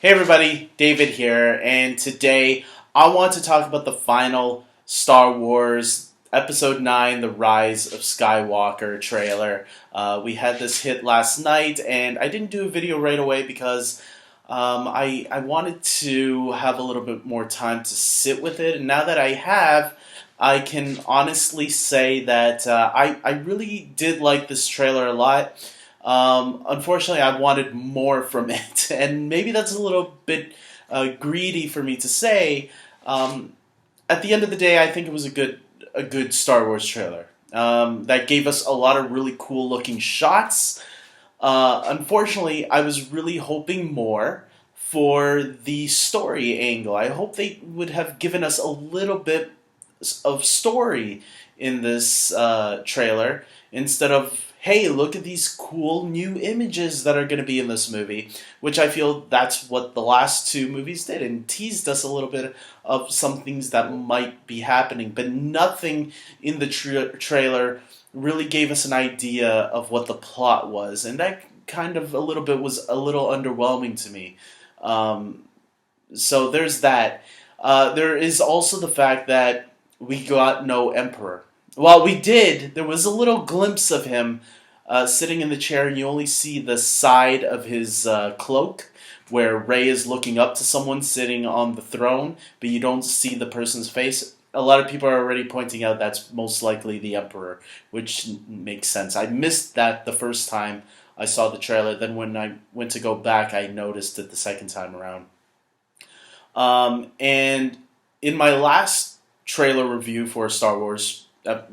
Hey everybody, David here, and today I want to talk about the final Star Wars Episode 9, The Rise of Skywalker trailer. We had this hit last night, and I didn't do a video right away because I wanted to have a little bit more time to sit with it, and now that I have, I can honestly say that I really did like this trailer a lot. Unfortunately, I wanted more from it, and maybe that's a little bit greedy for me to say. Um, at the end of the day, I think it was a good Star Wars trailer that gave us a lot of really cool looking shots. Unfortunately, I was really hoping more for the story angle. I hope they would have given us a little bit of story in this trailer instead of, hey, look at these cool new images that are going to be in this movie, which I feel that's what the last two movies did and teased us a little bit of some things that might be happening, but nothing in the trailer really gave us an idea of what the plot was, and that kind of a little bit was a little underwhelming to me. Um, so there's that. There is also the fact that we got no Emperor. Well, we did. There was a little glimpse of him sitting in the chair, and you only see the side of his cloak where Rey is looking up to someone sitting on the throne, but you don't see the person's face. A lot of people are already pointing out that's most likely the Emperor, which makes sense. I missed that the first time I saw the trailer. Then when I went to go back, I noticed it the second time around. And in my last trailer review for Star Wars: The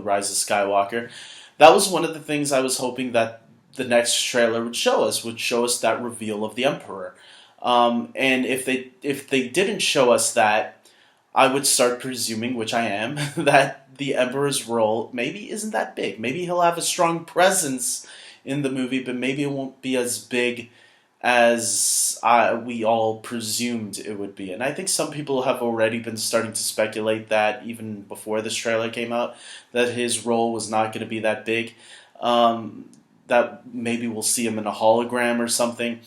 Rise of Skywalker, that was one of the things I was hoping that the next trailer would show us that reveal of the Emperor. And if they didn't show us that, I would start presuming, which I am, that the Emperor's role maybe isn't that big. Maybe he'll have a strong presence in the movie, but maybe it won't be as big as we all presumed it would be. And I think some people have already been starting to speculate that, even before this trailer came out, that his role was not going to be that big. That maybe we'll see him in a hologram or something.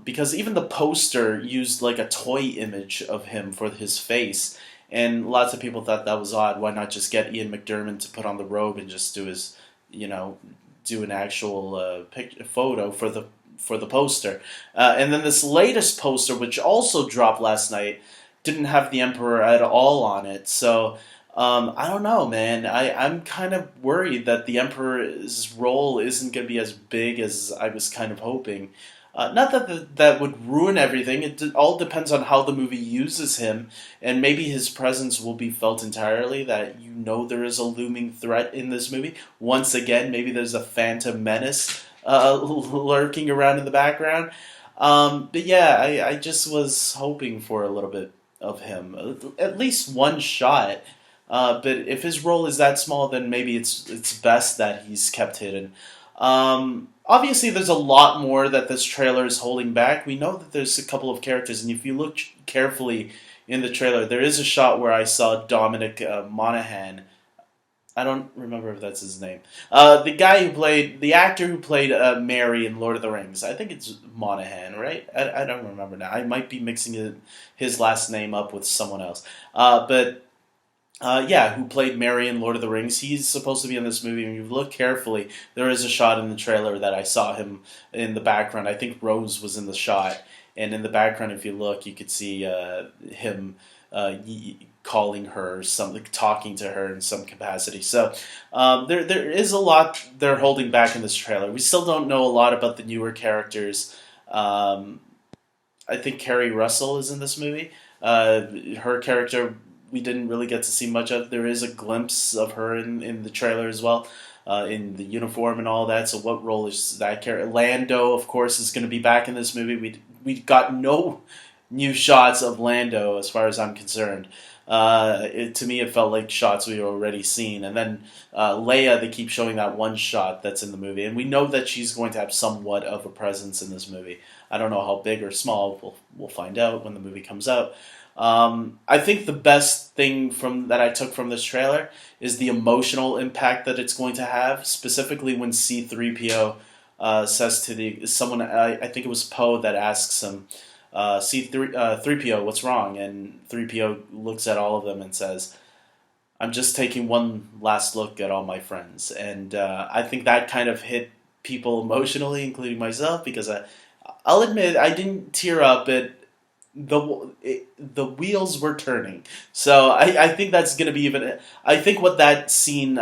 Because even the poster used like a toy image of him for his face. And lots of people thought that was odd. Why not just get Ian McDiarmid to put on the robe and just do his, do an actual photo for the poster. And then this latest poster, which also dropped last night, didn't have the Emperor at all on it. So I don't know, man. I'm kind of worried that the Emperor's role isn't going to be as big as I was kind of hoping. Not that that would ruin everything. It all depends on how the movie uses him, and maybe his presence will be felt entirely, that there is a looming threat in this movie. Once again, maybe there's a phantom menace lurking around in the background. But yeah, I just was hoping for a little bit of him, at least one shot. But if his role is that small, then maybe it's best that he's kept hidden. Obviously, there's a lot more that this trailer is holding back. We know that there's a couple of characters, and if you look carefully in the trailer, there is a shot where I saw Dominic Monaghan. I don't remember if that's his name. The actor who played Mary in Lord of the Rings. I think it's Monaghan, right? I don't remember now. I might be mixing his last name up with someone else. Who played Mary in Lord of the Rings. He's supposed to be in this movie, and if you look carefully, there is a shot in the trailer that I saw him in the background. I think Rose was in the shot, and in the background, if you look, you could see him calling her, something, talking to her in some capacity. So there is a lot they're holding back in this trailer. We still don't know a lot about the newer characters. I think Kerry Russell is in this movie. Her character we didn't really get to see much of. There is a glimpse of her in the trailer as well, in the uniform and all that. So what role is that character? Lando, of course, is going to be back in this movie. We got no new shots of Lando as far as I'm concerned. To me, it felt like shots we already seen. And then Leia, they keep showing that one shot that's in the movie. And we know that she's going to have somewhat of a presence in this movie. I don't know how big or small. We'll find out when the movie comes out. I think the best thing that I took from this trailer is the emotional impact that it's going to have, specifically when C-3PO says to the someone, I think it was Poe that asks him, C3PO, what's wrong? And 3PO looks at all of them and says, I'm just taking one last look at all my friends. And I think that kind of hit people emotionally, including myself, because I'll admit I didn't tear up, but the wheels were turning. So I think that's going to be even. I think what that scene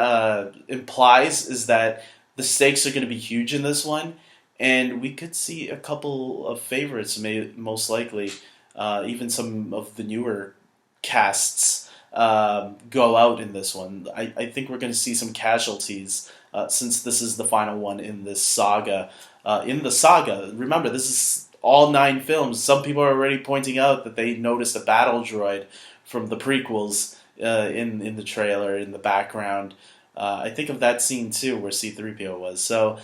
implies is that the stakes are going to be huge in this one, and we could see a couple of favorites, most likely, even some of the newer casts go out in this one. I think we're going to see some casualties since this is the final one in this saga. Remember, this is all 9 films. Some people are already pointing out that they noticed a battle droid from the prequels in the trailer in the background. I think of that scene too, where C-3PO was. So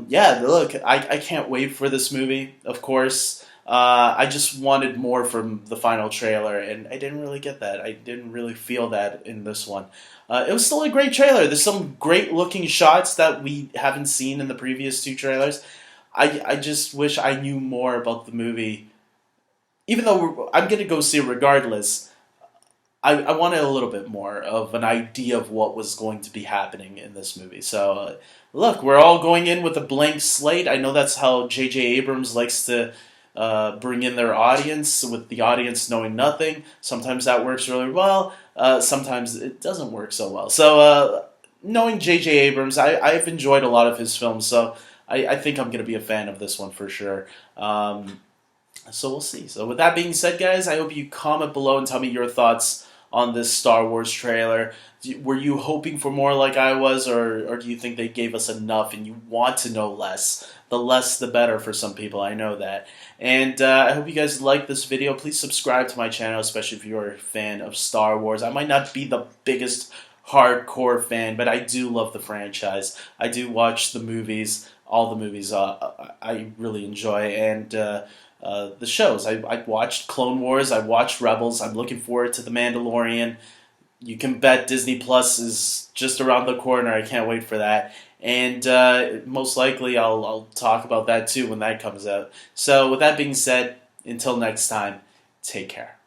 yeah, look, I can't wait for this movie. Of course, I just wanted more from the final trailer, and I didn't really get that. I didn't really feel that in this one. It was still a great trailer. There's some great looking shots that we haven't seen in the previous 2 trailers. I just wish I knew more about the movie. Even though I'm going to go see it regardless, I wanted a little bit more of an idea of what was going to be happening in this movie. So, look, we're all going in with a blank slate. I know that's how J.J. Abrams likes to bring in their audience, with the audience knowing nothing. Sometimes that works really well. Sometimes it doesn't work so well. So, knowing J.J. Abrams, I've enjoyed a lot of his films, so I think I'm going to be a fan of this one for sure. So we'll see. So with that being said, guys, I hope you comment below and tell me your thoughts on this Star Wars trailer. Were you hoping for more like I was, or do you think they gave us enough and you want to know less? The less, the better for some people, I know that. And I hope you guys like this video. Please subscribe to my channel, especially if you're a fan of Star Wars. I might not be the biggest hardcore fan, but I do love the franchise. I do watch the movies, all the movies I really enjoy, and the shows. I watched Clone Wars, I watched Rebels, I'm looking forward to The Mandalorian. You can bet Disney Plus is just around the corner. I can't wait for that. And most likely I'll talk about that too when that comes out. So with that being said, until next time, take care.